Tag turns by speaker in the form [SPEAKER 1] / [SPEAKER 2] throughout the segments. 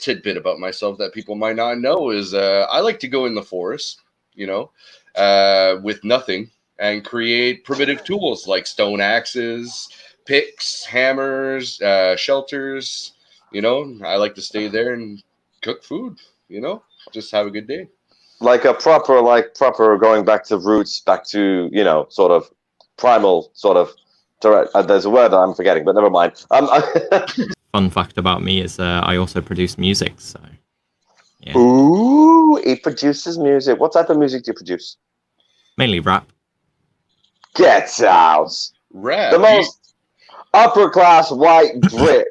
[SPEAKER 1] tidbit about myself that people might not know is I like to go in the forest, with nothing and create primitive tools like stone axes, picks, hammers, shelters. I like to stay there and cook food, just have a good day.
[SPEAKER 2] Like proper going back to roots, back to, sort of primal sort of direct. There's a word that I'm forgetting, but never mind.
[SPEAKER 3] Fun fact about me is I also produce music, so yeah.
[SPEAKER 2] Ooh, he produces music. What type of music do you produce?
[SPEAKER 3] Mainly rap.
[SPEAKER 2] Get out.
[SPEAKER 1] Rap.
[SPEAKER 2] The most upper class white Brit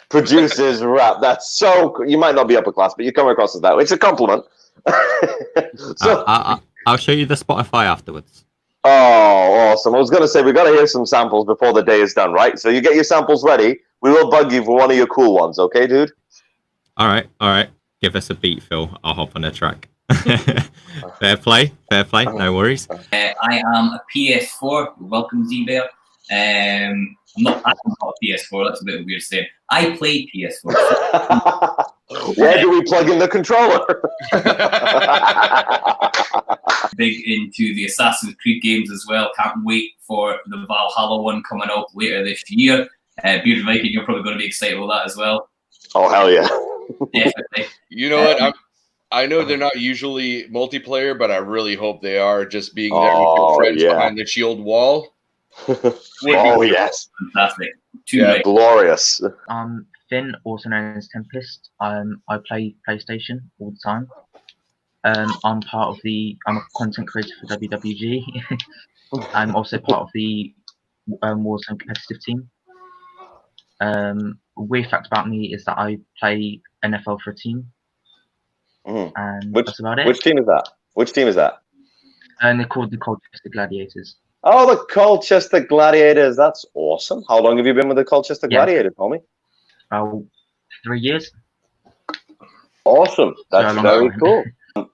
[SPEAKER 2] produces rap. That's so. You might not be upper class, but you come across as that. It's a compliment.
[SPEAKER 3] So I'll show you the Spotify afterwards.
[SPEAKER 2] Oh, awesome. I was going to say, we got to hear some samples before the day is done, right? So you get your samples ready. We will bug you for one of your cool ones, okay, dude?
[SPEAKER 3] All right. Give us a beat, Phill. I'll hop on a track. Fair play. No worries.
[SPEAKER 4] I am a PS4. Welcome, Zubair. I'm not a PS4. That's a bit of a weird saying. I play PS4.
[SPEAKER 2] Where do we plug in the controller?
[SPEAKER 4] Big into the Assassin's Creed games as well. Can't wait for the Valhalla one coming out later this year. Beareded Viking, you're probably going to be excited about that as well.
[SPEAKER 2] Oh, hell yeah.
[SPEAKER 4] Definitely.
[SPEAKER 1] You know what? I know they're not usually multiplayer, but I really hope they are. Just being there with your friends behind the shield wall.
[SPEAKER 2] Yes.
[SPEAKER 4] Fantastic.
[SPEAKER 2] Glorious.
[SPEAKER 5] Finn, also known as Tempest. I play PlayStation all the time. I'm a content creator for WWG. I'm also part of the Warzone competitive team. Weird fact about me is that I play NFL for a team. And that's about it.
[SPEAKER 2] Which team is that?
[SPEAKER 5] And they're called the Colchester Gladiators.
[SPEAKER 2] Oh, the Colchester Gladiators. That's awesome. How long have you been with the Colchester Gladiators, homie?
[SPEAKER 5] 3 years.
[SPEAKER 2] Awesome. That's very cool.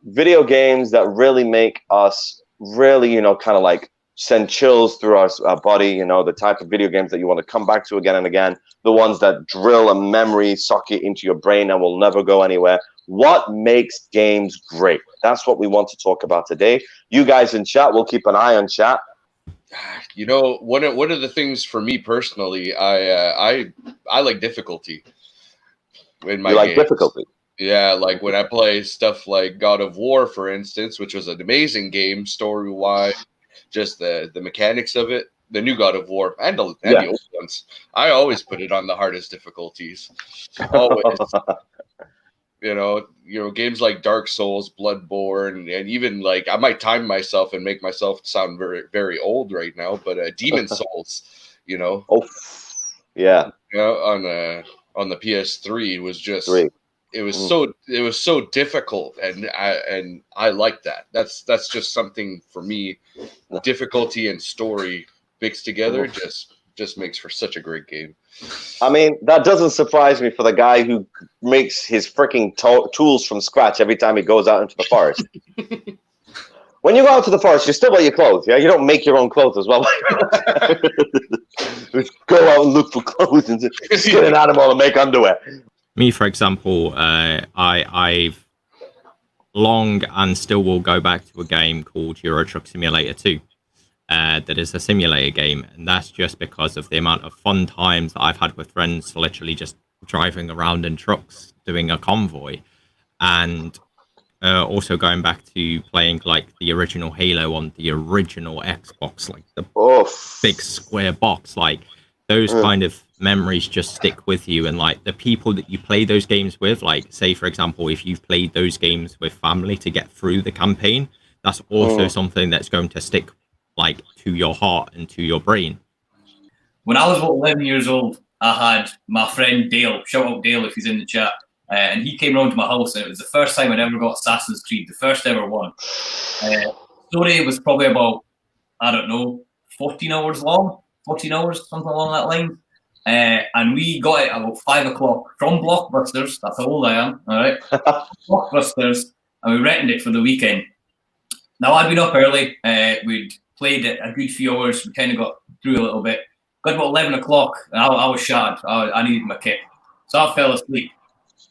[SPEAKER 2] Video games that really make us really, kind of like send chills through our body, the type of video games that you want to come back to again and again, the ones that drill a memory socket into your brain and will never go anywhere. What makes games great? That's what we want to talk about today. You guys in chat, we'll keep an eye on chat.
[SPEAKER 1] One of the things for me personally, I like difficulty in my games.
[SPEAKER 2] Difficulty?
[SPEAKER 1] Yeah, like when I play stuff like God of War, for instance, which was an amazing game story-wise, just the mechanics of it, the new God of War and the old ones. I always put it on the hardest difficulties. Always. Games like Dark Souls, Bloodborne, and even like I might time myself and make myself sound very, very old right now, but Demon Souls,
[SPEAKER 2] Oh, yeah.
[SPEAKER 1] On the PS3 was just it was so difficult, and I like that. That's just something for me. Difficulty and story mixed together just makes for such a great game.
[SPEAKER 2] I mean, that doesn't surprise me for the guy who makes his freaking tools from scratch every time he goes out into the forest. When you go out to the forest, you still wear your clothes, yeah? You don't make your own clothes as well. Go out and look for clothes and skin an animal and make underwear.
[SPEAKER 3] Me, for example, I've long and still will go back to a game called Euro Truck Simulator 2. That is a simulator game, and that's just because of the amount of fun times that I've had with friends, literally just driving around in trucks, doing a convoy, and also going back to playing like the original Halo on the original Xbox, like the big square box, like those kind of memories just stick with you. And like the people that you play those games with, like say for example, if you've played those games with family to get through the campaign, that's also something that's going to stick like to your heart and to your brain.
[SPEAKER 4] When I was about 11 years old, I had my friend Dale, shout out Dale if he's in the chat, and he came round to my house, and it was the first time I'd ever got Assassin's Creed, the first ever one. Story was probably about, 14 hours, something along that line. And we got it about 5 o'clock from Blockbusters. That's how old I am, all right? Blockbusters, and we rented it for the weekend. Now, I'd been up early. We'd played it a good few hours. We kind of got through a little bit. Got about 11 o'clock, and I was shattered. I needed my kit. So I fell asleep.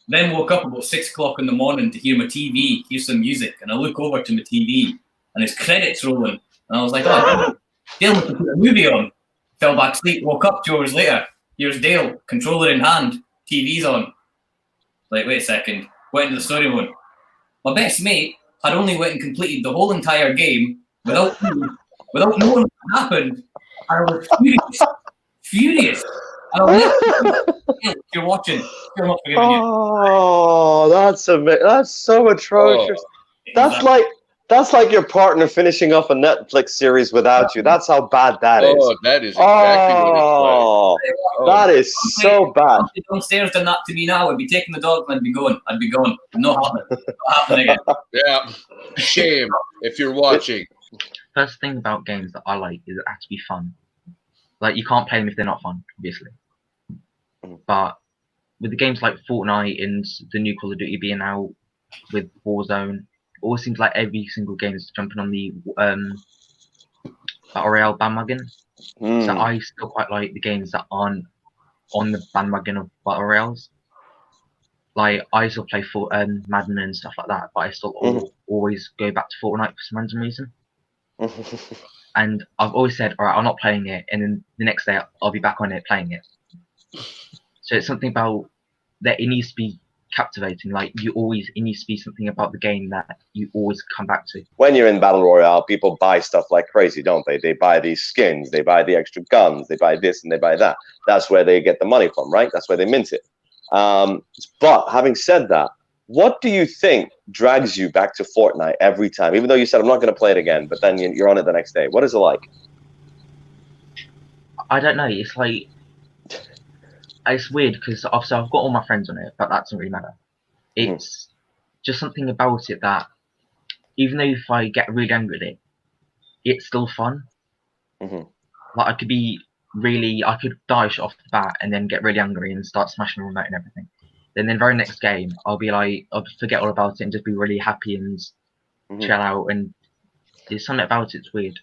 [SPEAKER 4] Then woke up about 6 o'clock in the morning to hear my TV, hear some music, and I look over to my TV, and it's credits rolling, and I was like, oh, Dale must have put a movie on. Fell back asleep, woke up 2 hours later. Here's Dale, controller in hand, TV's on. Like, wait a second. Went into the story mode. My best mate had only went and completed the whole entire game without knowing what happened. And I was furious. And I was like, if you're watching, still not forgiving you.
[SPEAKER 2] Oh, that's so atrocious.
[SPEAKER 4] Oh,
[SPEAKER 2] That's like your partner finishing off a Netflix series without you. That's how bad that is.
[SPEAKER 1] Oh, that is exactly what it's like.
[SPEAKER 2] Oh, that is so bad.
[SPEAKER 4] If downstairs done that to me now, I'd be taking the dog and I'd be going. No happening again.
[SPEAKER 1] Yeah, shame if you're watching.
[SPEAKER 5] First thing about games that I like is it has to be fun. Like, you can't play them if they're not fun, obviously. But with the games like Fortnite and the new Call of Duty being out with Warzone, it always seems like every single game is jumping on the Battle Royale bandwagon. So I still quite like the games that aren't on the bandwagon of Battle Royales. Like, I still play Madden and stuff like that, but I still always go back to Fortnite for some random reason. And I've always said, all right, I'm not playing it, and then the next day I'll be back on it playing it. So it's something about that it needs to be captivating. Like, it needs to be something about the game that you always come back to.
[SPEAKER 2] When you're in Battle Royale, people buy stuff like crazy, don't they? They buy these skins, they buy the extra guns, they buy this and they buy that. That's where they get the money from, right? That's where they mint it. But having said that, what do you think drags you back to Fortnite every time? Even though you said, I'm not going to play it again, but then you're on it the next day. What is it like?
[SPEAKER 5] I don't know. It's like, it's weird because obviously I've got all my friends on it, but that doesn't really matter. It's just something about it that even though if I get really angry at it, it's still fun. Like, I could dive off the bat and then get really angry and start smashing the remote and everything. Then the very next game, I'll forget all about it and just be really happy and chill out. And there's something about it that's weird.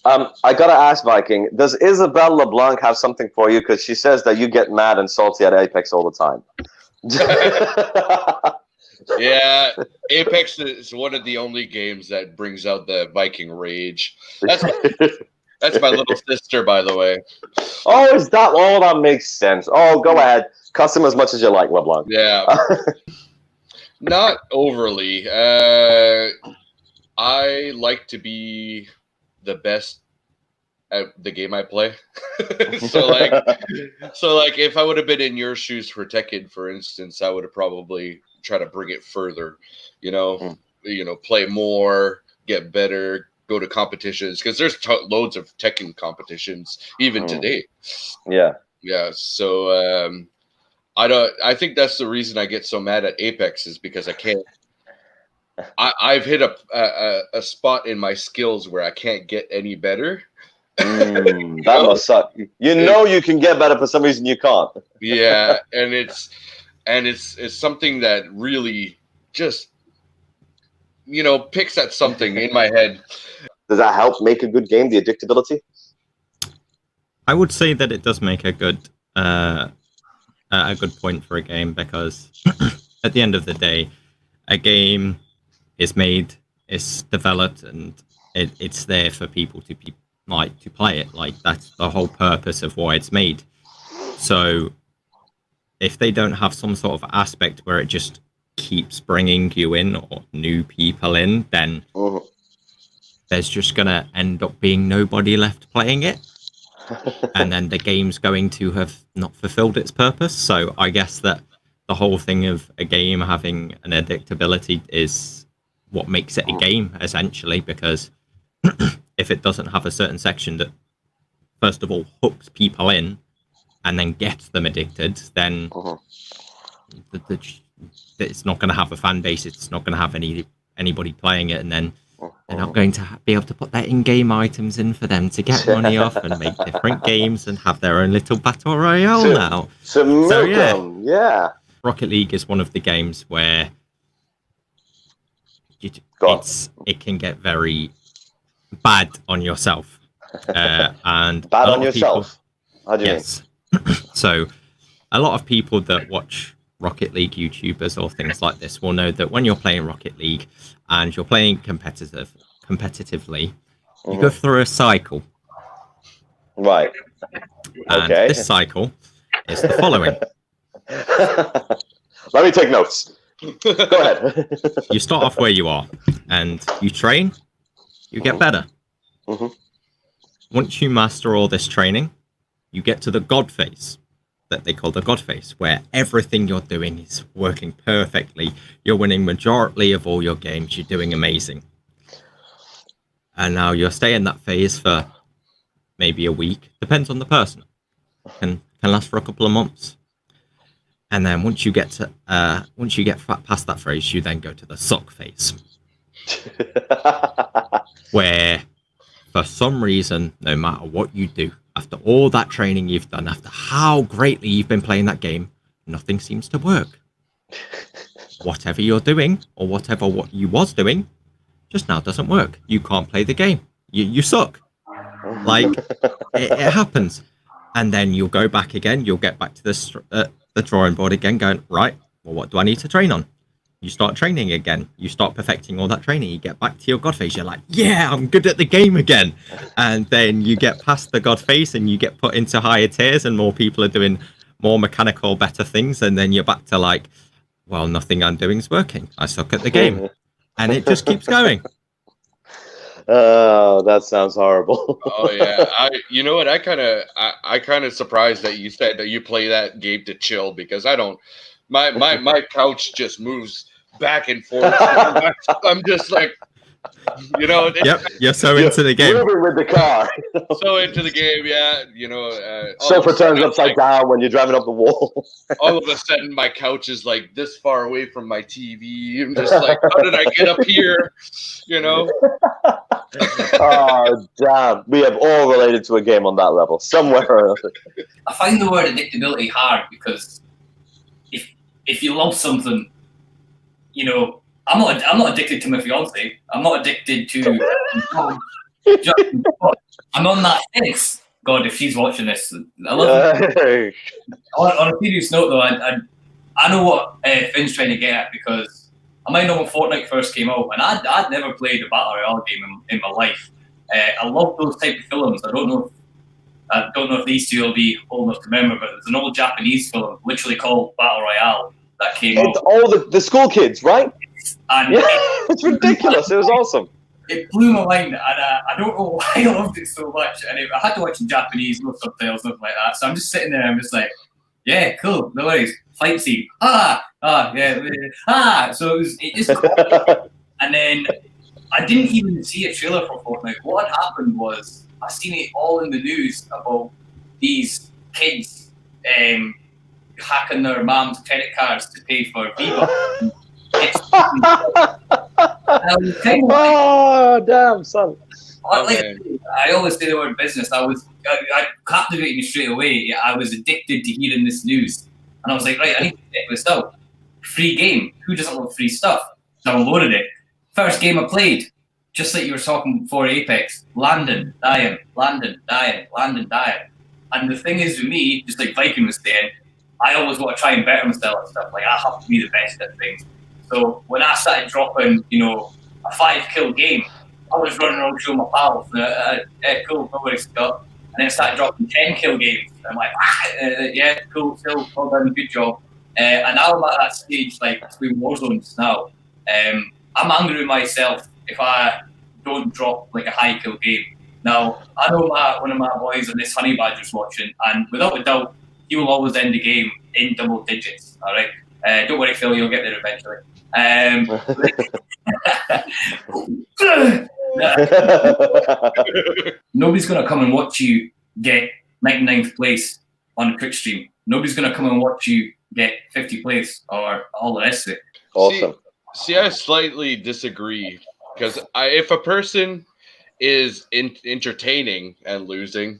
[SPEAKER 2] I gotta ask, Viking, does Isabelle LeBlanc have something for you? Because she says that you get mad and salty at Apex all the time.
[SPEAKER 1] Yeah, Apex is one of the only games that brings out the Viking rage. That's my little sister, by the way.
[SPEAKER 2] Oh, is that? Oh, that makes sense. Oh, go ahead. Cuss him as much as you like, LeBlanc.
[SPEAKER 1] Yeah. Not overly. I like to be the best at the game I play. so like if I would have been in your shoes for Tekken, for instance, I would have probably tried to bring it further, play more, get better, go to competitions, because there's loads of Tekken competitions even today. Yeah. So I think that's the reason I get so mad at Apex, is because I can't. I've hit a spot in my skills where I can't get any better.
[SPEAKER 2] That must suck. You can get better, for some reason you can't.
[SPEAKER 1] Yeah, and it's something that really just picks at something in my head.
[SPEAKER 2] Does that help make a good game, the addictability?
[SPEAKER 3] I would say that it does make a good point for a game, because at the end of the day, a game is made, it's developed, and it's there for people to play it. Like, that's the whole purpose of why it's made. So if they don't have some sort of aspect where it just keeps bringing you in or new people in, then there's just gonna end up being nobody left playing it. And then the game's going to have not fulfilled its purpose. So I guess that the whole thing of a game having an addictability is what makes it a game, essentially, because if it doesn't have a certain section that, first of all, hooks people in and then gets them addicted, then it's not going to have a fan base. It's not going to have anybody playing it, and then they're not going to be able to put their in-game items in for them to get money off and make different games and have their own little battle royale now.
[SPEAKER 2] So yeah.
[SPEAKER 3] Rocket League is one of the games where it can get very bad on yourself. And
[SPEAKER 2] bad on yourself? How do you mean?
[SPEAKER 3] So a lot of people that watch Rocket League YouTubers or things like this will know that when you're playing Rocket League and you're playing competitively, you go through a cycle.
[SPEAKER 2] Right.
[SPEAKER 3] And
[SPEAKER 2] Okay.
[SPEAKER 3] this cycle is the following.
[SPEAKER 2] Let me take notes. Go ahead.
[SPEAKER 3] You start off where you are and you train, you get better. Once you master all this training, you get to the God phase that they call the God phase, where everything you're doing is working perfectly. You're winning majority of all your games. You're doing amazing. And now you'll stay in that phase for maybe a week. Depends on the person. Can last for a couple of months. And then once you get past that phase, you then go to the suck phase, where for some reason, no matter what you do, after all that training you've done, after how greatly you've been playing that game, nothing seems to work. Whatever you're doing, or what you was doing, just now doesn't work. You can't play the game. You suck. Like, it happens. And then you'll go back again. You'll get back to the drawing board again, going, right, well, what do I need to train on? You start training again. You start perfecting all that training. You get back to your God phase. You're like, yeah, I'm good at the game again. And then you get past the God phase and you get put into higher tiers and more people are doing more mechanical, better things. And then you're back to like, well, nothing I'm doing is working. I suck at the game. And it just keeps going.
[SPEAKER 2] Oh, that sounds horrible.
[SPEAKER 1] Oh yeah, you know what? I kind of surprised that you said that you play that game to chill, because I don't. My couch just moves back and forth. I'm just like, you know.
[SPEAKER 3] Yep, you're so into the game.
[SPEAKER 2] Moving with the car.
[SPEAKER 1] So into the game, yeah. You know.
[SPEAKER 2] Sofa turns upside down when you're driving up the wall.
[SPEAKER 1] All of a sudden, my couch is like this far away from my TV. I'm just like, how did I get up here? You know.
[SPEAKER 2] Oh damn! We have all related to a game on that level, somewhere or another.
[SPEAKER 4] I find the word addictability hard, because if you love something, you know, I'm not addicted to my fiance. I'm not addicted to. I'm on that fix. God, if she's watching this, I love her. On a serious note, though, I know what Finn's trying to get at, because I might know when Fortnite first came out, and I'd never played a battle royale game in my life. I love those type of films. I don't know if these two will be old enough to remember, but there's an old Japanese film literally called Battle Royale that came out.
[SPEAKER 2] All the school kids, right?
[SPEAKER 4] And
[SPEAKER 2] yeah, it's ridiculous. It was awesome.
[SPEAKER 4] It blew my mind, and I don't know why I loved it so much. And I had to watch in Japanese, no subtitles, nothing like that. So I'm just sitting there, I'm just like, yeah, cool, no worries. Fight scene, yeah, So it just, and then I didn't even see a trailer for Fortnite. What had happened was I seen it all in the news about these kids hacking their mom's credit cards to pay for Viva.
[SPEAKER 2] Oh damn, son!
[SPEAKER 4] I always say the word business. I captivated me straight away. I was addicted to hearing this news, and I was like, right, I need to check this out. Free game. Who doesn't love free stuff? Downloaded it. First game I played, just like you were talking before Apex. Landing, dying. And the thing is with me, just like Viking was saying, I always want to try and better myself and stuff. Like, I have to be the best at things. So when I started dropping, you know, a 5-kill game, I was running around showing my pals, cool, no worries, Scott. And then I started dropping 10-kill games. I'm like, yeah, cool, still, well done, good job. And now I'm at that stage, like, between Warzones now. I'm angry with myself if I don't drop, like, a high-kill game. Now, I know one of my boys on this Honey Badger's watching, and without a doubt, he will always end the game in double digits, all right? Don't worry, Phill, you'll get there eventually. Nobody's going to come and watch you get 99th place on a quick stream. Nobody's going to come and watch you get 50th place or all the rest of it.
[SPEAKER 2] Awesome.
[SPEAKER 1] See, I slightly disagree, because if a person is entertaining and losing,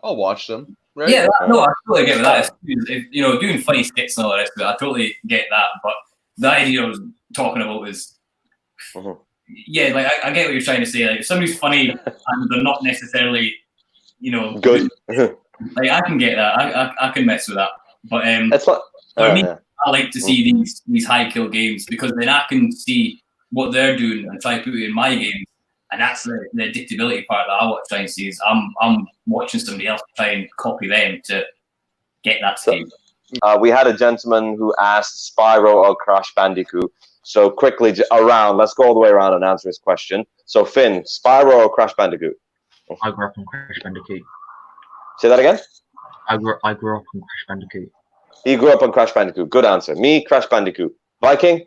[SPEAKER 1] I'll watch them. Right?
[SPEAKER 4] Yeah, no, I totally get that. If, you know, doing funny skits and all the rest of it, I totally get that. But the idea I was talking about is, yeah, like I get what you're trying to say. Like, if somebody's funny and they're not necessarily, you know,
[SPEAKER 2] good.
[SPEAKER 4] Like, I can get that. I can mess with that. But
[SPEAKER 2] that's what.
[SPEAKER 4] For me, I like to see these high kill games because then I can see what they're doing and try to put it in my games. And that's the addictability part that I want to try and see is I'm watching somebody else try and copy them to get that same.
[SPEAKER 2] We had a gentleman who asked Spyro or Crash Bandicoot. So quickly let's go all the way around and answer his question. So Finn, Spyro or Crash Bandicoot?
[SPEAKER 5] I grew up on Crash Bandicoot.
[SPEAKER 2] Say that again?
[SPEAKER 5] I grew up on Crash Bandicoot.
[SPEAKER 2] He grew up on Crash Bandicoot. Good answer. Me, Crash Bandicoot. Viking?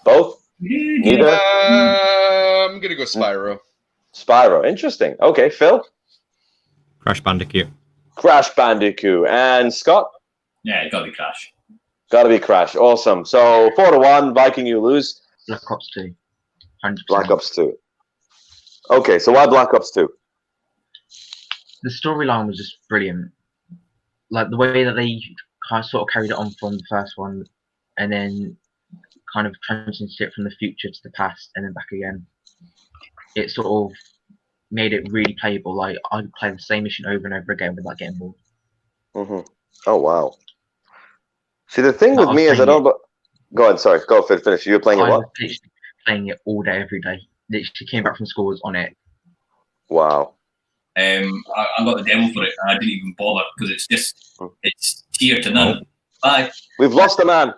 [SPEAKER 2] Both? Neither?
[SPEAKER 1] I'm going to go Spyro.
[SPEAKER 2] Spyro. Interesting. Okay, Phill?
[SPEAKER 3] Crash Bandicoot.
[SPEAKER 2] Crash Bandicoot. And Scott?
[SPEAKER 4] Yeah, it gotta be Crash.
[SPEAKER 2] Gotta be Crash. Awesome. So 4-1, Viking, you lose.
[SPEAKER 5] Black Ops 2. 100%.
[SPEAKER 2] Black Ops 2. Okay, so why Black Ops 2?
[SPEAKER 5] The storyline was just brilliant. Like the way that they sort of carried it on from the first one, and then kind of transitioned it from the future to the past, and then back again. It sort of made it really playable. Like I could play the same mission over and over again without getting bored.
[SPEAKER 2] Mm-hmm. Oh wow! See, the thing with me is I don't. Go ahead. Sorry. Go finish. You were playing it what?
[SPEAKER 5] I was playing it all day, every day. Literally came back from school, was on it.
[SPEAKER 2] Wow.
[SPEAKER 4] I got the demo for it and I didn't even bother because it's tier to none. Bye.
[SPEAKER 2] We've lost a man.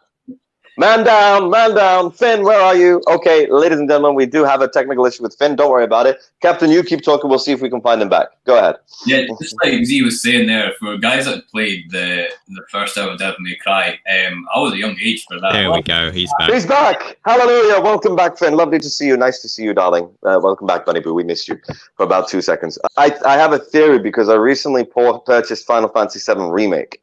[SPEAKER 2] Man down. Finn, where are you? Okay, ladies and gentlemen, we do have a technical issue with Finn. Don't worry about it. Captain, you keep talking. We'll see if we can find him back. Go ahead.
[SPEAKER 4] Yeah, just like Z was saying there, for guys that played the first ever Devil May Cry, I was a young age for that.
[SPEAKER 3] There we go. He's back.
[SPEAKER 2] He's back. Hallelujah. Welcome back, Finn. Lovely to see you. Nice to see you, darling. Welcome back, Bunny Boo. We missed you for about 2 seconds. I have a theory because I recently purchased Final Fantasy VII Remake.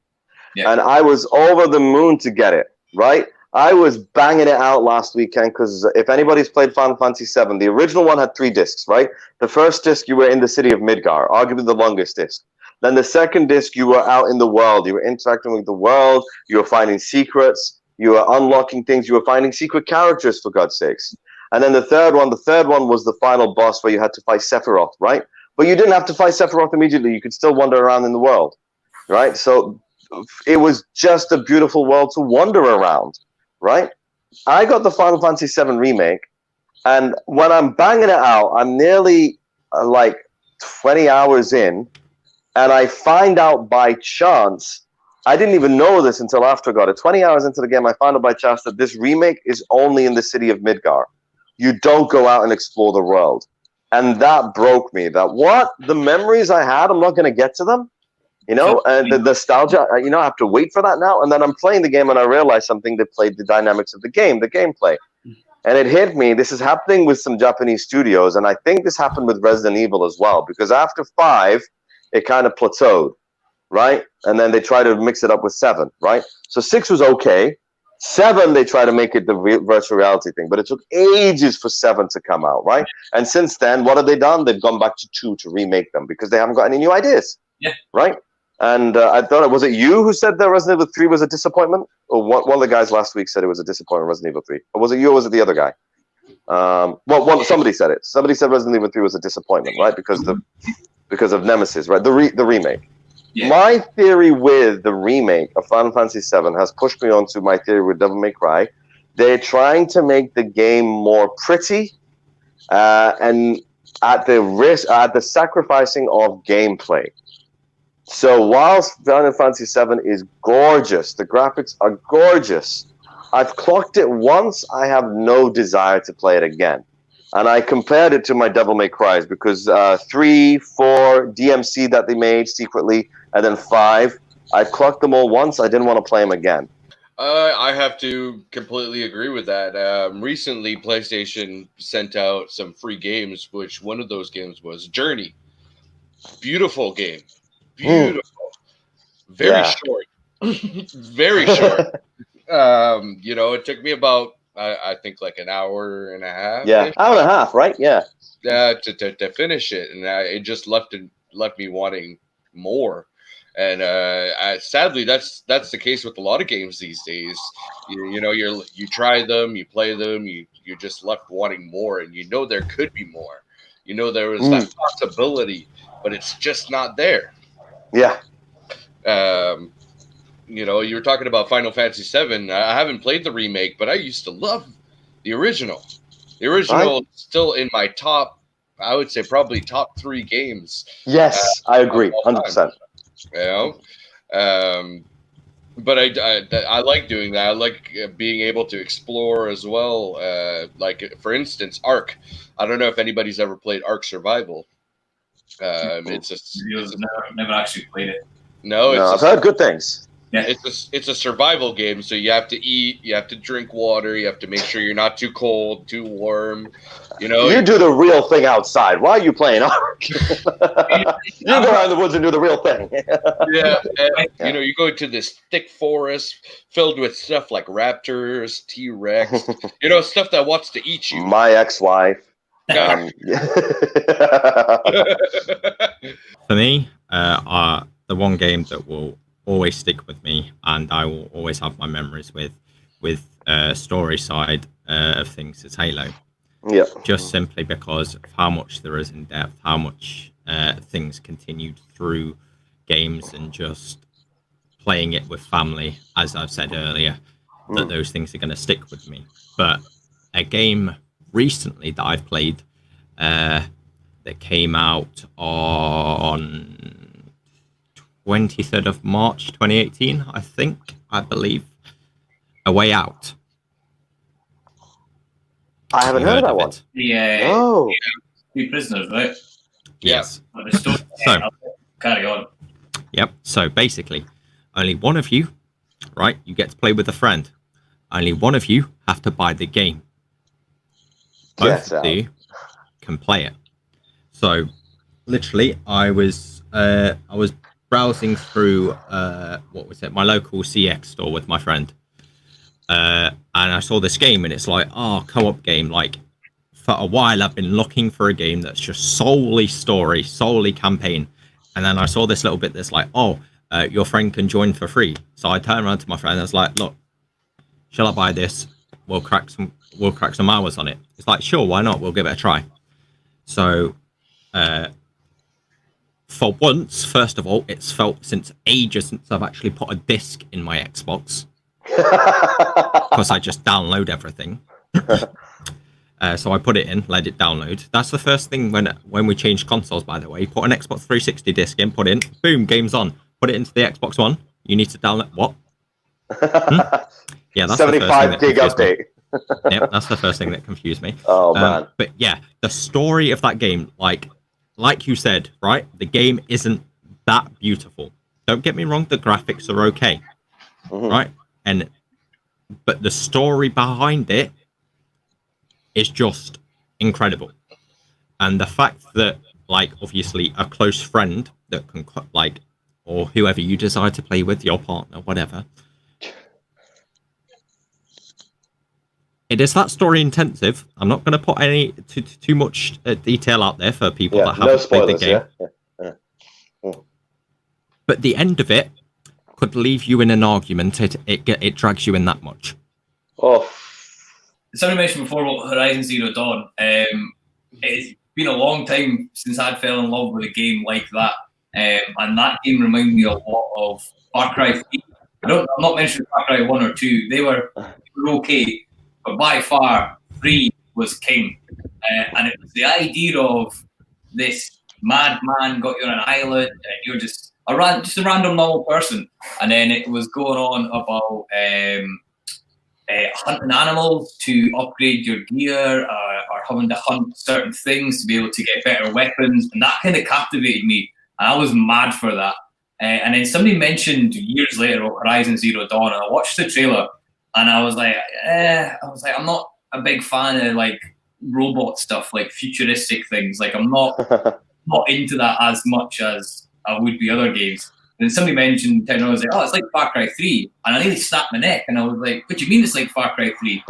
[SPEAKER 2] Yeah. And I was over the moon to get it, right? I was banging it out last weekend because if anybody's played Final Fantasy VII, the original one had 3 discs, right? The first disc, you were in the city of Midgar, arguably the longest disc. Then the second disc, you were out in the world. You were interacting with the world. You were finding secrets. You were unlocking things. You were finding secret characters, for God's sakes. And then the third one was the final boss where you had to fight Sephiroth, right? But you didn't have to fight Sephiroth immediately. You could still wander around in the world, right? So it was just a beautiful world to wander around. Right? I got the Final Fantasy VII Remake, and when I'm banging it out, I'm nearly like 20 hours in, and I find out by chance, I didn't even know this until after I got it. 20 hours into the game, I found out by chance that this remake is only in the city of Midgar. You don't go out and explore the world. And that broke me. The memories I had, I'm not going to get to them. You know, and the nostalgia, I have to wait for that now. And then I'm playing the game and I realize something that played the dynamics of the game, the gameplay. And it hit me. This is happening with some Japanese studios. And I think this happened with Resident Evil as well, because after 5, it kind of plateaued, right? And then they try to mix it up with 7, right? So 6 was okay. 7, they try to make it the virtual reality thing, but it took ages for 7 to come out, right? And since then, what have they done? They've gone back to 2 to remake them because they haven't got any new ideas.
[SPEAKER 4] Yeah.
[SPEAKER 2] Right? And I thought, was it you who said that Resident Evil 3 was a disappointment? Or one of the guys last week said it was a disappointment, Resident Evil 3. Or was it you or was it the other guy? Somebody said it. Somebody said Resident Evil 3 was a disappointment, right? Because of Nemesis, right? The remake. Yeah. My theory with the remake of Final Fantasy VII has pushed me onto my theory with Devil May Cry. They're trying to make the game more pretty and at the sacrificing of gameplay. So whilst Final Fantasy VII is gorgeous, the graphics are gorgeous, I've clocked it once, I have no desire to play it again. And I compared it to my Devil May Cries because 3, 4, DMC that they made secretly, and then 5, I clocked them all once, I didn't want to play them again.
[SPEAKER 1] I have to completely agree with that. Recently, PlayStation sent out some free games, which one of those games was Journey. Beautiful game. Beautiful. Very short. Very short. It took me about, I think, like an hour and a half.
[SPEAKER 2] Yeah, hour and a half, right? Yeah.
[SPEAKER 1] To finish it. And it just left me wanting more. And sadly, that's the case with a lot of games these days. You try them, you play them, you're just left wanting more, and there could be more. There was that possibility, but it's just not there.
[SPEAKER 2] Yeah.
[SPEAKER 1] you know, you were talking about Final Fantasy VII. I haven't played the remake, but I used to love the original. The original is still in my top, I would say probably top 3 games.
[SPEAKER 2] Yes, I agree, 100%.
[SPEAKER 1] You know, but I like doing that. I like being able to explore as well. Like for instance, Ark. I don't know if anybody's ever played Ark Survival.
[SPEAKER 4] Never actually played it.
[SPEAKER 1] No,
[SPEAKER 2] I've heard good things.
[SPEAKER 4] Yeah.
[SPEAKER 1] It's a survival game, so you have to eat, you have to drink water, you have to make sure you're not too cold, too warm. You know,
[SPEAKER 2] you do the real thing outside. Why are you playing Ark? You go out in the woods and do the real thing.
[SPEAKER 1] You know, you go into this thick forest filled with stuff like raptors, T-Rex, you know, stuff that wants to eat you.
[SPEAKER 2] My ex-wife.
[SPEAKER 3] For me, the one game that will always stick with me, and I will always have my memories with story side of things, is Halo.
[SPEAKER 2] Yeah.
[SPEAKER 3] Just simply because of how much there is in depth, how much things continued through games, and just playing it with family, as I've said earlier, that those things are going to stick with me. But a game recently that I've played that came out on 23rd of March 2018, I believe, A Way Out.
[SPEAKER 2] I haven't heard of that one.
[SPEAKER 4] Two prisoners, right?
[SPEAKER 3] Yes.
[SPEAKER 4] So carry on.
[SPEAKER 3] Yep. So basically, only one of you, right? You get to play with a friend. Only one of you have to buy the game. Both of you can play it. So, literally, I was browsing through my local CX store with my friend, and I saw this game, and it's like, co-op game. Like, for a while, I've been looking for a game that's just solely story, solely campaign, and then I saw this little bit that's like, your friend can join for free. So I turned around to my friend and I was like, look, shall I buy this? We'll crack some hours on it. It's like, sure, why not? We'll give it a try. So, for once, first of all, it's felt since ages since I've actually put a disc in my Xbox, because I just download everything. So I put it in, let it download. That's the first thing when we changed consoles, by the way. Put an Xbox 360 disc in, put in, boom, game's on. Put it into the Xbox One. You need to download what? Yeah, that's 75 gig update. Yep, that's the first thing that confused me.
[SPEAKER 2] Oh man!
[SPEAKER 3] But yeah, the story of that game, like you said, right? The game isn't that beautiful. Don't get me wrong; the graphics are okay, right? But the story behind it is just incredible, and the fact that, like, obviously, a close friend that can, like, or whoever you desire to play with, your partner, whatever. It is that story intensive. I'm not going to put any too much detail out there for people that haven't played the game.
[SPEAKER 2] Yeah.
[SPEAKER 3] But the end of it could leave you in an argument. It drags you in that much.
[SPEAKER 2] Oh.
[SPEAKER 4] Somebody mentioned before about Horizon Zero Dawn. It's been a long time since I'd fell in love with a game like that. And that game reminded me a lot of Far Cry 3. I'm not mentioning Far Cry 1 or 2. They were okay. But by far, 3 was king. And it was the idea of this madman got you on an island, and you're just a random normal person. And then it was going on about hunting animals to upgrade your gear, or having to hunt certain things to be able to get better weapons. And that kind of captivated me. And I was mad for that. And then somebody mentioned years later about Horizon Zero Dawn, and I watched the trailer. And I was like, I'm not a big fan of like robot stuff, like futuristic things. Like I'm not into that as much as I would be other games. And then somebody mentioned, I was like, it's like Far Cry 3, and I nearly snapped my neck. And I was like, what do you mean it's like Far Cry 3?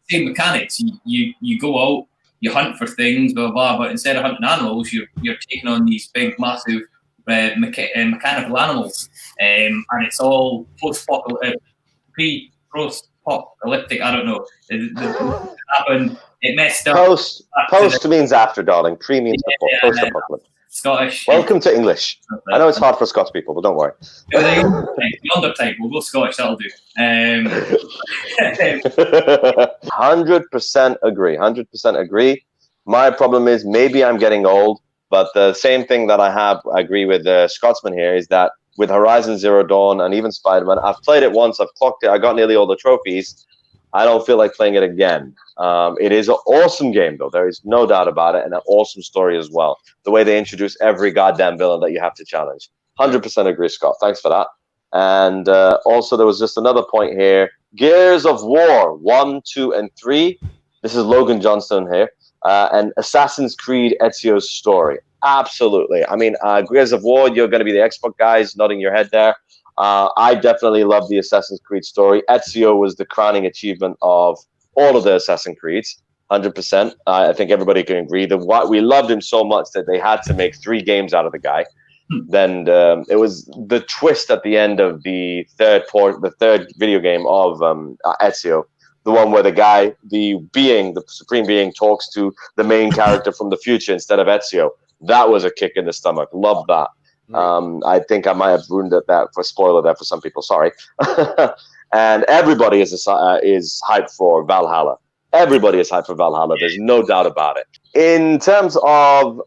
[SPEAKER 4] Same mechanics. You go out, you hunt for things, blah blah. But instead of hunting animals, you're taking on these big, massive mechanical animals, and it's all post-apocalyptic, I don't know. It messed up.
[SPEAKER 2] Post means after, darling. Pre means before. Post-apocalyptic.
[SPEAKER 4] Scottish.
[SPEAKER 2] Welcome to English. I know it's hard for Scots people, but don't worry.
[SPEAKER 4] The undertype. We'll go Scottish. That'll do.
[SPEAKER 2] 100% agree. 100% agree. My problem is maybe I'm getting old, but the same thing that I agree with the Scotsman here is that with Horizon Zero Dawn and even Spider-Man, I've played it once. I've clocked it. I got nearly all the trophies. I don't feel like playing it again. It is an awesome game, though. There is no doubt about it, and an awesome story as well. The way they introduce every goddamn villain that you have to challenge. 100% agree, Scott. Thanks for that. And also, there was just another point here. Gears of War 1, 2, and 3. This is Logan Johnston here. And Assassin's Creed Ezio's story. Absolutely. I mean, Gears of War, you're going to be the Xbox guys nodding your head there. I definitely love the Assassin's Creed story. Ezio was the crowning achievement of all of the Assassin's Creeds, 100%. I think everybody can agree that we loved him so much that they had to make 3 games out of the guy. Then it was the twist at the end of the third video game of Ezio, the one where the guy, the supreme being, talks to the main character from the future instead of Ezio. That was a kick in the stomach. Love that. I think I might have ruined that for spoiler there for some people. Sorry. And everybody is hyped for Valhalla. Everybody is hyped for Valhalla. There's no doubt about it. In terms of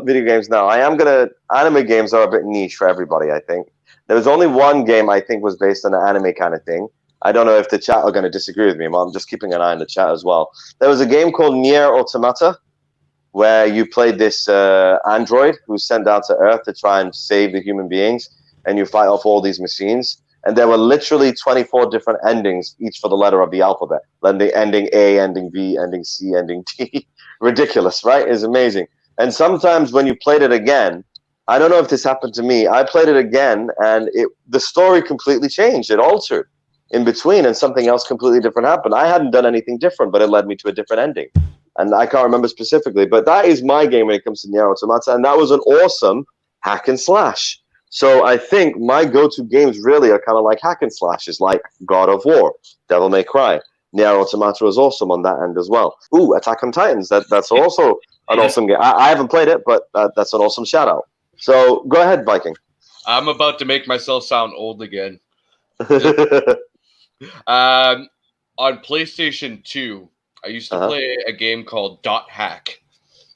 [SPEAKER 2] video games now, anime games are a bit niche for everybody, I think. There was only one game I think was based on an anime kind of thing. I don't know if the chat are going to disagree with me. I'm just keeping an eye on the chat as well. There was a game called Nier Automata, where you played this android who's sent down to Earth to try and save the human beings, and you fight off all these machines. And there were literally 24 different endings, each for the letter of the alphabet. Ending A, ending B, ending C, ending T. Ridiculous, right? It's amazing. And sometimes when you played it again, I don't know if this happened to me, I played it again, and the story completely changed. It altered in between, and something else completely different happened. I hadn't done anything different, but it led me to a different ending. And I can't remember specifically, but that is my game when it comes to Nier Automata, and that was an awesome hack and slash. So I think my go-to games really are kind of like hack and slashes, like God of War, Devil May Cry. Nier Automata is awesome on that end as well. Ooh, Attack on Titans, that's also an awesome game. I haven't played it, but that's an awesome shout-out. So go ahead, Viking.
[SPEAKER 1] I'm about to make myself sound old again. On PlayStation 2, I used to play a game called Dot Hack.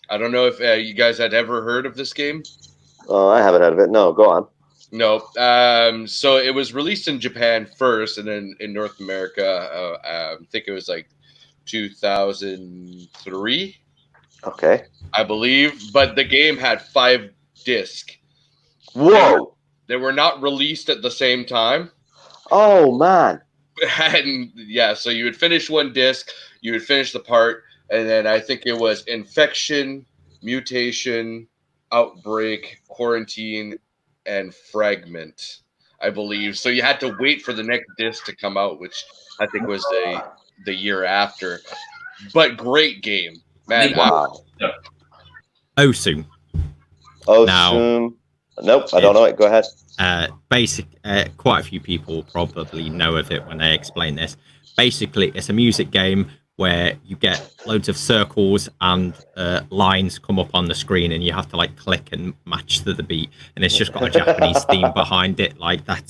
[SPEAKER 1] I don't know if you guys had ever heard of this game.
[SPEAKER 2] Oh, I haven't heard of it. No, go on.
[SPEAKER 1] No. So it was released in Japan first, and then in North America, I think it was like 2003.
[SPEAKER 2] Okay.
[SPEAKER 1] I believe. But the game had 5 discs.
[SPEAKER 2] Whoa.
[SPEAKER 1] They were not released at the same time.
[SPEAKER 2] Oh, man.
[SPEAKER 1] And yeah, so you would finish one disc, you would finish the part, and then I think it was Infection, Mutation, Outbreak, Quarantine, and Fragment, I believe. So you had to wait for the next disc to come out, which I think was the year after. But great game, man.
[SPEAKER 2] Wow.
[SPEAKER 3] Osu.
[SPEAKER 2] Now, nope, I don't know it. Go ahead.
[SPEAKER 3] Quite a few people probably know of it when they explain this. Basically, it's a music game where you get loads of circles and lines come up on the screen, and you have to like click and match to the beat. And it's just got a Japanese theme behind it. Like that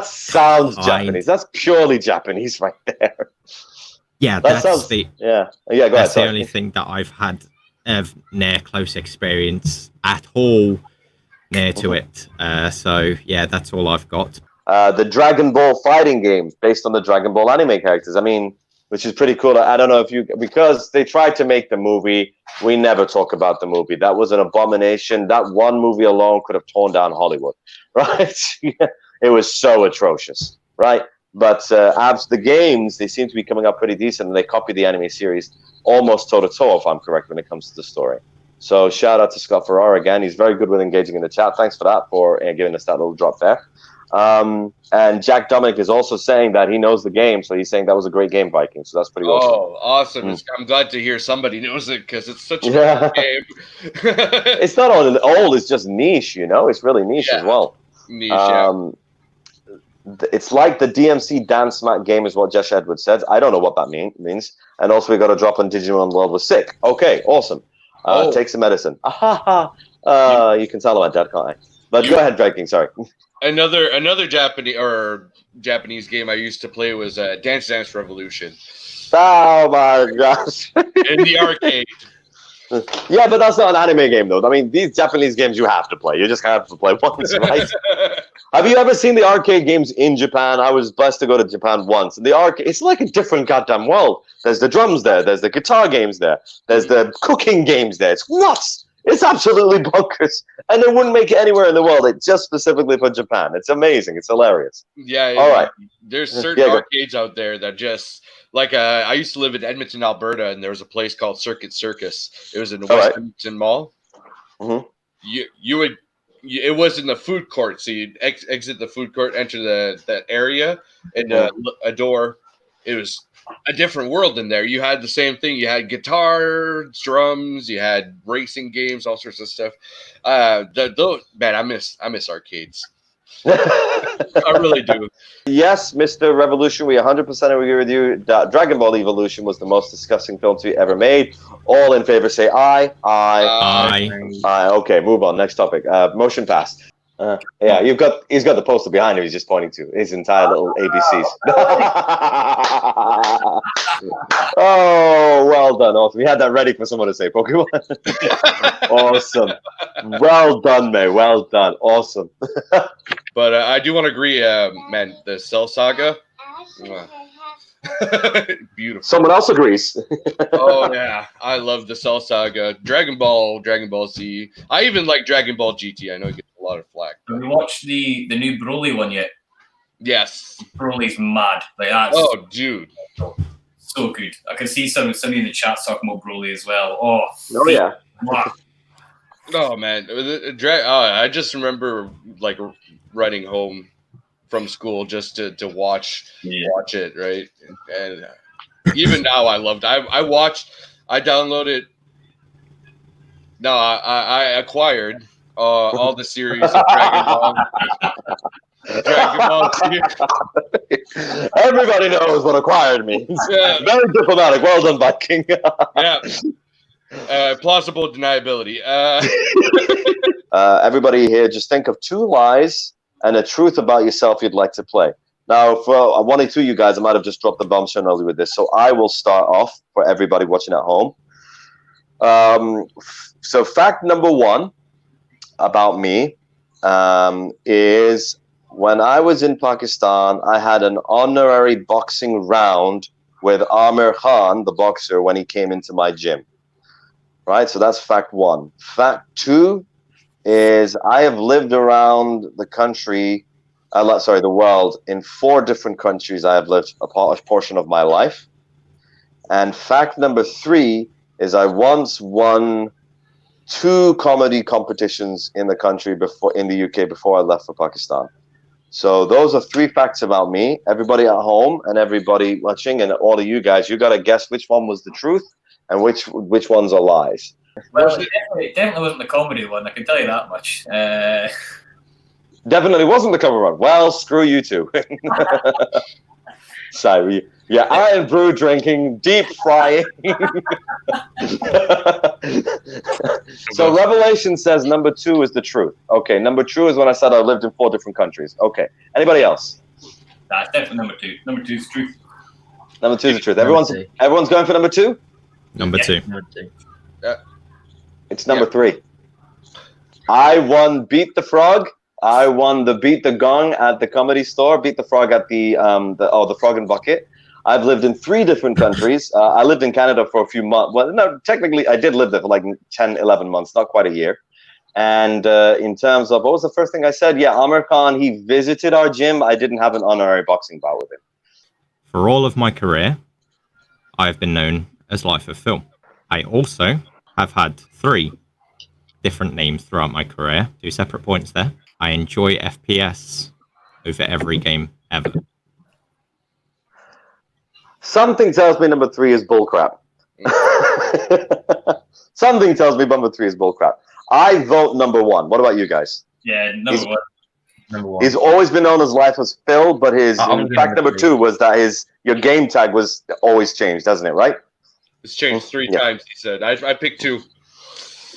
[SPEAKER 2] sounds Japanese. That's purely Japanese right there.
[SPEAKER 3] Yeah,
[SPEAKER 2] Go ahead.
[SPEAKER 3] That's the only thing that I've had of near close experience at all near to it. So yeah, that's all I've got.
[SPEAKER 2] The Dragon Ball fighting game based on the Dragon Ball anime characters. I mean, which is pretty cool. I don't know if because they tried to make the movie, we never talk about the movie. That was an abomination. That one movie alone could have torn down Hollywood, right? It was so atrocious, right? But the games, they seem to be coming up pretty decent, and they copy the anime series almost toe-to-toe, if I'm correct, when it comes to the story. So shout out to Scott Ferrara again. He's very good with engaging in the chat. Thanks for that, for giving us that little drop there. And Jack Dominic is also saying that he knows the game, so he's saying that was a great game, Viking. So that's pretty awesome.
[SPEAKER 1] Oh, awesome. I'm glad to hear somebody knows it, because it's such a good game.
[SPEAKER 2] It's not old, it's just niche, It's really niche as well.
[SPEAKER 1] Niche,
[SPEAKER 2] It's like the DMC Dance Mat game is what Josh Edwards said. I don't know what that means. And also we got a drop on Digimon World was sick. Okay, awesome. Take some medicine. You can tell I'm dead, can't I? But go ahead, Viking. Sorry.
[SPEAKER 1] Another Japanese game I used to play was Dance Dance Revolution.
[SPEAKER 2] Oh my gosh!
[SPEAKER 1] In the arcade.
[SPEAKER 2] Yeah, but that's not an anime game, though. I mean, these Japanese games you have to play. You just have to play once, right? Have you ever seen the arcade games in Japan? I was blessed to go to Japan once. And the arcade, it's like a different goddamn world. There's the drums there. There's the guitar games there. There's the cooking games there. It's nuts. It's absolutely bonkers. And they wouldn't make it anywhere in the world. It's just specifically for Japan. It's amazing. It's hilarious.
[SPEAKER 1] Yeah.
[SPEAKER 2] All right.
[SPEAKER 1] There's certain arcades out there that just... Like, I used to live in Edmonton, Alberta, and there was a place called Circuit Circus. It was in the West Edmonton Mall.
[SPEAKER 2] Mm-hmm.
[SPEAKER 1] It was in the food court, so you'd exit the food court, enter that area, and a door. It was a different world in there. You had the same thing. You had guitar, drums, you had racing games, all sorts of stuff. Man, I miss arcades. I really do.
[SPEAKER 2] Yes, Mr. Revolution, we 100% agree with you that Dragon Ball Evolution was the most disgusting film to be ever made. All in favor say aye. Aye. Okay, move on. Next topic. Motion pass. Yeah, he's got the poster behind him. He's just pointing to his entire little ABCs. Oh, well done. Awesome. We had that ready for someone to say Pokemon. Awesome. Well done, May. Well done. Awesome.
[SPEAKER 1] But I do want to agree, man, the Cell Saga. Beautiful.
[SPEAKER 2] Someone else agrees.
[SPEAKER 1] Oh, yeah. I love the Cell Saga. Dragon Ball Z. I even like Dragon Ball GT. I know it gets a lot of flack.
[SPEAKER 4] Have you watched the new Broly one yet?
[SPEAKER 1] Yes.
[SPEAKER 4] Broly's mad. Like that's
[SPEAKER 1] dude.
[SPEAKER 4] So good. I can see somebody in the chat talking about Broly as well. Oh
[SPEAKER 2] yeah.
[SPEAKER 4] Wow.
[SPEAKER 1] Oh, man. I just remember, like, running home from school just to watch it, right? And even now I loved it. I downloaded. No, I acquired all the series of Dragon Ball. Dragon Ball series.
[SPEAKER 2] Everybody knows what acquired means.
[SPEAKER 1] Yeah.
[SPEAKER 2] Very diplomatic. Well done, Viking.
[SPEAKER 1] Yeah. Plausible deniability.
[SPEAKER 2] Everybody here, just think of 2 lies and a truth about yourself you'd like to play. Now, for one or two of you guys, I might have just dropped the bombshell early with this, so I will start off for everybody watching at home. So fact number 1 about me is when I was in Pakistan, I had an honorary boxing round with Amir Khan, the boxer, when he came into my gym. Right, so that's fact 1. Fact 2 is I have lived around the country, the world, in 4 different countries. I have lived a portion of my life. And fact number 3 is I once won 2 comedy competitions in the country in the UK before I left for Pakistan. So those are 3 facts about me. Everybody at home and everybody watching and all of you guys, you got to guess which one was the truth and which ones are lies.
[SPEAKER 4] Well, it definitely wasn't the comedy one, I can tell you that much.
[SPEAKER 2] Definitely wasn't the cover one. Well, screw you two. Sorry. Yeah, iron brew drinking, deep frying. So Revelation says number 2 is the truth. Okay, number 2 is when I said I lived in 4 different countries. Okay, anybody else?
[SPEAKER 4] That's definitely number 2. Number 2 is truth.
[SPEAKER 2] Number 2 is the truth. Everyone's going for number 2?
[SPEAKER 3] Number 2.
[SPEAKER 5] Number 2.
[SPEAKER 2] It's number 3. I won Beat the Frog. I won the Beat the Gong at the comedy store. Beat the Frog at the Frog and Bucket. I've lived in 3 different countries. I lived in Canada for a few months. Well, no, technically I did live there for like 10, 11 months, not quite a year. And in terms of, what was the first thing I said? Yeah, Amir Khan, he visited our gym. I didn't have an honorary boxing bout with him.
[SPEAKER 3] For all of my career, I have been known as Life of Phill. I also have had 3 different names throughout my career. 2 separate points there. I enjoy FPS over every game ever.
[SPEAKER 2] Something tells me number 3 is bullcrap. Something tells me number 3 is bullcrap. I vote number 1. What about you guys?
[SPEAKER 4] Yeah, number 1.
[SPEAKER 5] Number 1.
[SPEAKER 2] He's always been known as Life as Phill, but fact number 2 was that your game tag was always changed, hasn't it? Right?
[SPEAKER 1] It's changed 3 times. He said. I picked 2.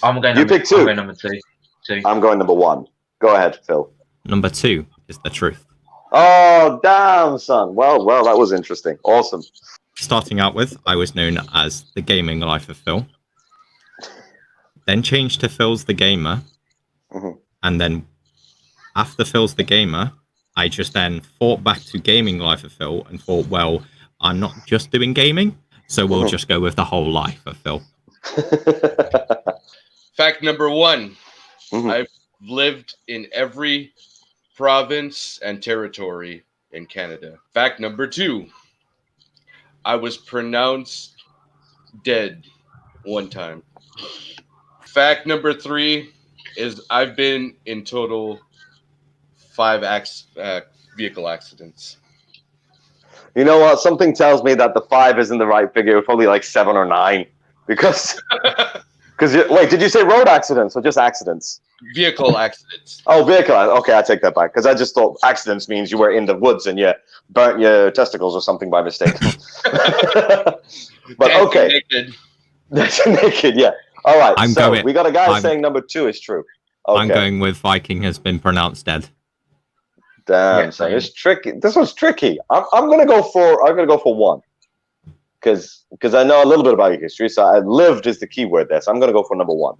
[SPEAKER 5] I'm going.
[SPEAKER 2] You pick 2.
[SPEAKER 5] I'm going number 2.
[SPEAKER 2] I'm going number 1. Go ahead, Phill.
[SPEAKER 3] Number 2 is the truth.
[SPEAKER 2] Oh, damn, son. Well, that was interesting. Awesome.
[SPEAKER 3] Starting out with, I was known as the gaming life of Phill. Then changed to Phil's the gamer.
[SPEAKER 2] Mm-hmm.
[SPEAKER 3] And then after Phil's the gamer, I just then thought back to gaming life of Phill and thought, well, I'm not just doing gaming, so we'll just go with the whole life of Phill.
[SPEAKER 1] Fact number 1.
[SPEAKER 2] Mm-hmm.
[SPEAKER 1] I've lived in every province and territory in Canada. Fact number 2. I was pronounced dead one time. Fact number 3 is I've been in total 5 vehicle accidents.
[SPEAKER 2] You know what? Something tells me that the 5 isn't the right figure. It's probably like 7 or 9. Because wait, did you say road accidents or just accidents?
[SPEAKER 1] Vehicle accidents.
[SPEAKER 2] Oh, vehicle. Okay, I take that back. Because I just thought accidents means you were in the woods and you burnt your testicles or something by mistake. But okay.
[SPEAKER 1] Naked.
[SPEAKER 2] That's naked, yeah. All right, we got a guy saying number 2 is true. Okay.
[SPEAKER 3] I'm going with Viking has been pronounced dead.
[SPEAKER 2] Damn, son, it's tricky. This was tricky. I'm gonna go for 1. Because I know a little bit about your history, so I lived is the key word there. So I'm gonna go for number 1.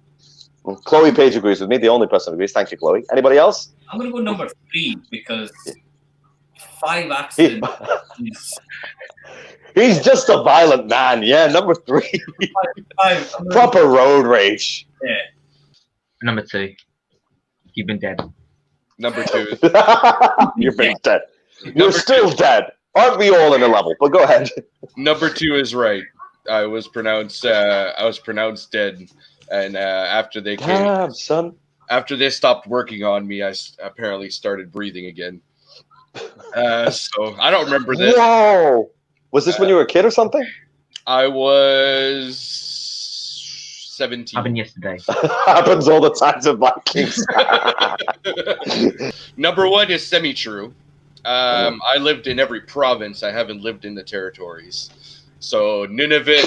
[SPEAKER 2] Chloe Page agrees with me, the only person who agrees. Thank you, Chloe. Anybody else?
[SPEAKER 4] I'm gonna go number 3 because 5 accidents.
[SPEAKER 2] He's just a violent man. Yeah, number 3. Proper road rage.
[SPEAKER 4] Yeah.
[SPEAKER 5] Number 2. You've been dead.
[SPEAKER 1] Number 2.
[SPEAKER 2] You've been dead. You're still dead. Aren't we all in a level? But go ahead.
[SPEAKER 1] Number 2 is right. I was pronounced dead, and after they came, after they stopped working on me, I apparently started breathing again. So I don't remember this.
[SPEAKER 2] Whoa! Was this when you were a kid or something?
[SPEAKER 1] I was 17.
[SPEAKER 5] Happened yesterday.
[SPEAKER 2] Happens all the time to Vikings.
[SPEAKER 1] Number 1 is semi-true. I lived in every province. I haven't lived in the territories. So Nunavut,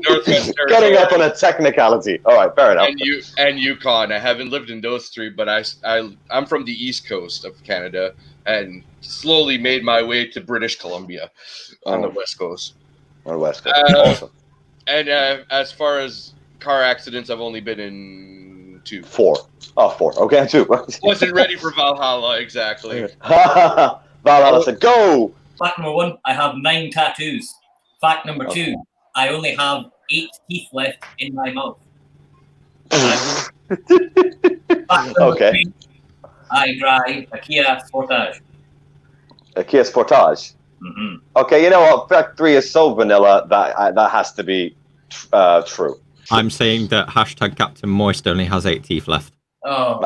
[SPEAKER 1] Northwest Territory.
[SPEAKER 2] Getting up on a technicality. All right, fair enough.
[SPEAKER 1] And Yukon. I haven't lived in those 3, but I'm from the East Coast of Canada and slowly made my way to British Columbia on the West Coast.
[SPEAKER 2] On the West Coast. Awesome.
[SPEAKER 1] And as far as car accidents, I've only been in 2.
[SPEAKER 2] 4. Oh, 4. Okay, 2.
[SPEAKER 1] Wasn't ready for Valhalla, exactly.
[SPEAKER 2] Valhalla said, go!
[SPEAKER 4] Fact number 1, I have 9 tattoos. Fact number 2, I only have 8 teeth left in my mouth. Fact number 3, I drive a Kia Sportage.
[SPEAKER 2] A Kia Sportage?
[SPEAKER 4] Mm-hmm.
[SPEAKER 2] Okay, you know what? Fact 3 is so vanilla that has to be true.
[SPEAKER 3] I'm saying that Captain Moist only has 8 teeth left.
[SPEAKER 4] Oh.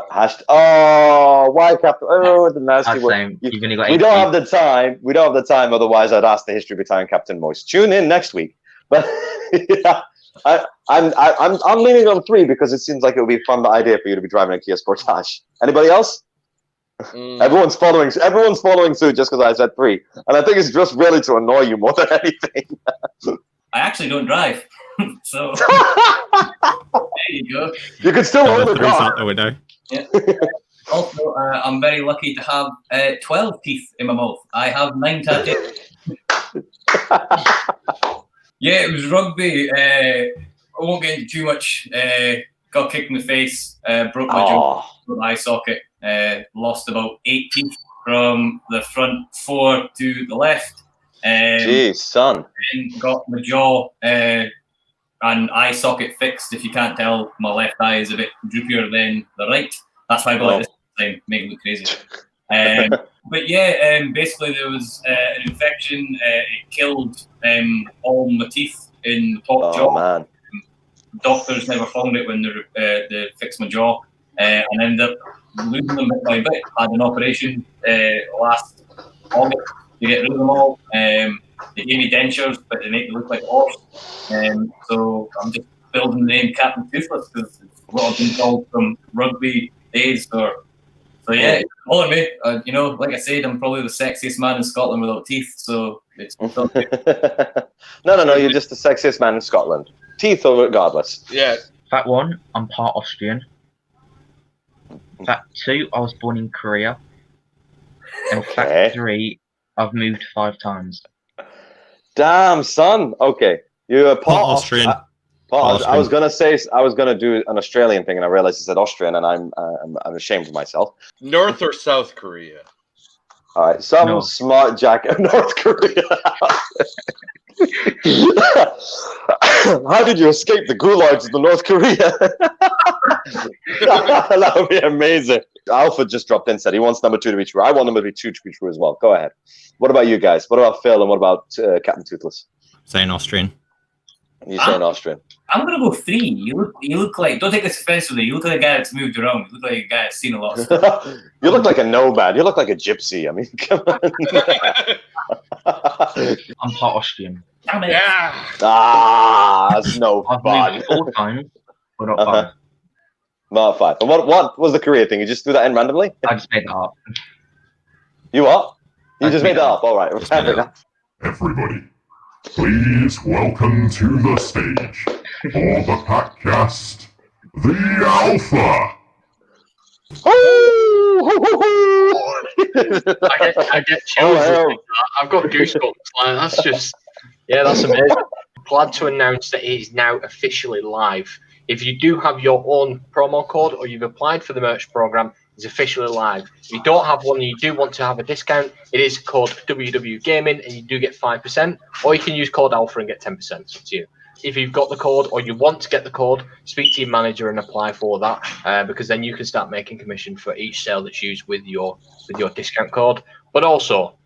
[SPEAKER 2] Why Captain? Oh, the nasty word. We don't have the time. We don't have the time. Otherwise, I'd ask the History Battalion Captain Moist. Tune in next week. But yeah, I'm leaning on 3 because it seems like it would be a fun idea for you to be driving a Kia Sportage. Anybody else? Everyone's following suit just because I said 3, and I think it's just really to annoy you more than anything.
[SPEAKER 4] I actually don't drive, so there you go.
[SPEAKER 2] You can still hold the car.
[SPEAKER 3] Out the window.
[SPEAKER 4] Yeah. Also, I'm very lucky to have 12 teeth in my mouth. I have 9 tattoos. Yeah, it was rugby. I won't get into too much. Got kicked in the face, broke my jaw, broke my eye socket, lost about 8 teeth from the front 4 to the left.
[SPEAKER 2] Jeez, son.
[SPEAKER 4] And got my jaw and eye socket fixed. If you can't tell, my left eye is a bit droopier than the right. That's why I got it this time, make it look crazy. But yeah, basically there was an infection. It killed all my teeth in the top jaw.
[SPEAKER 2] Man.
[SPEAKER 4] Doctors never found it when they fixed my jaw, and ended up losing them bit by bit. Had an operation last August to get rid of them all. They gave me dentures, but they make me look like a horse. So I'm just building the name Captain Toothless because it's what I've been called from rugby days. So yeah, follow me. Like I said, I'm probably the sexiest man in Scotland without teeth. So it's
[SPEAKER 2] no, you're just the sexiest man in Scotland. Teeth or regardless.
[SPEAKER 1] Yeah.
[SPEAKER 5] Fact 1, I'm part Austrian. Fact 2, I was born in Korea. And fact 3, I've moved 5 times.
[SPEAKER 2] Damn, son. Okay, you're a part
[SPEAKER 3] Austrian.
[SPEAKER 2] I was gonna do an Australian thing, and I realized it said Austrian, and I'm ashamed of myself.
[SPEAKER 1] North or South Korea?
[SPEAKER 2] All right, some
[SPEAKER 5] North.
[SPEAKER 2] smart jack North Korea. How did you escape the gulags of the North Korea? That would be amazing. Alpha just dropped in, said he wants number 2 to be true. I want number 2 to be true as well. Go ahead. What about you guys? What about Phill, and what about Captain Toothless?
[SPEAKER 3] Saying Austrian.
[SPEAKER 2] You saying Austrian?
[SPEAKER 4] I'm gonna go 3. You look like, don't take this offensively, you look like a guy that's moved around. You look like a guy that's seen a lot of stuff.
[SPEAKER 2] You look like a nomad. You look like a gypsy. I mean, come on.
[SPEAKER 5] I'm part Austrian.
[SPEAKER 4] Damn it.
[SPEAKER 1] Yeah.
[SPEAKER 2] That's no
[SPEAKER 5] I've
[SPEAKER 2] fun.
[SPEAKER 5] moved 4 times, but not 5.
[SPEAKER 2] Not 5. And what was the Korea thing? You just threw that in randomly?
[SPEAKER 5] I just made that up.
[SPEAKER 2] You what? You
[SPEAKER 5] I
[SPEAKER 2] just
[SPEAKER 5] made
[SPEAKER 2] made that up. All right.
[SPEAKER 3] Just made it up.
[SPEAKER 6] Everybody, please welcome to the stage for the Packcast, the Alpha.
[SPEAKER 7] I get chills. I've got goosebumps. Like, that's just, yeah, that's amazing. Glad to announce that it is now officially live. If you do have your own promo code or you've applied for the merch program, it's officially live. If you don't have one and you do want to have a discount, it is called WW Gaming and you do get 5%, or you can use code Alpha and get 10%. It's up to you. If you've got the code or you want to get the code, speak to your manager and apply for that, because then you can start making commission for each sale that's used with your discount code. But also,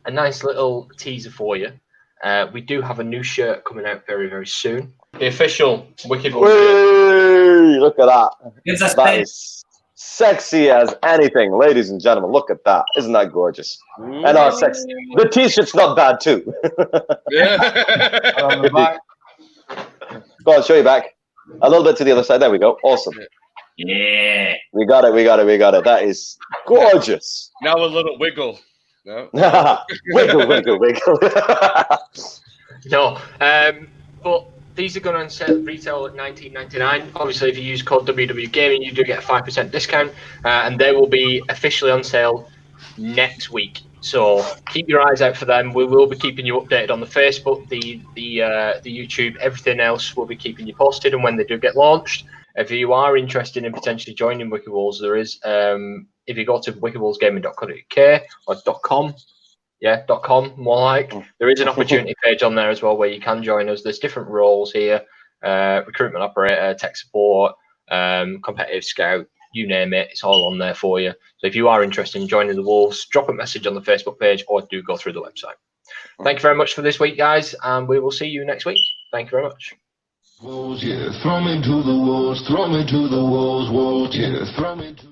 [SPEAKER 7] a nice little teaser for you. We do have a new shirt coming out very, very soon. The official Wicked Wolf shirt.
[SPEAKER 2] Look at that.
[SPEAKER 4] Gives us
[SPEAKER 2] That is sexy as anything, ladies and gentlemen. Look at that. Isn't that gorgeous? And our sex. The t-shirt's not bad too.
[SPEAKER 1] Yeah.
[SPEAKER 2] Go on, show you back. A little bit to the other side. There we go. Awesome.
[SPEAKER 4] Yeah.
[SPEAKER 2] We got it. That is gorgeous.
[SPEAKER 1] Now a little wiggle. No.
[SPEAKER 2] Wiggle.
[SPEAKER 7] No, but these are going to on sale retail at $19.99. Obviously, if you use code WW Gaming, you do get a 5% discount, and they will be officially on sale next week. So keep your eyes out for them. We will be keeping you updated on the Facebook, the YouTube, everything else. We'll be keeping you posted, and when they do get launched, if you are interested in potentially joining Wicked Wolves, there is if you go to wickedwolvesgaming.co.uk or .com. Yeah, .com, more like. There is an opportunity page on there as well where you can join us. There's different roles here, recruitment operator, tech support, competitive scout, you name it. It's all on there for you. So if you are interested in joining the Wolves, drop a message on the Facebook page or do go through the website. Thank you very much for this week, guys, and we will see you next week. Thank you very much.
[SPEAKER 6] Wolves, yeah, throw me to the wolves, wolves, yeah, throw me to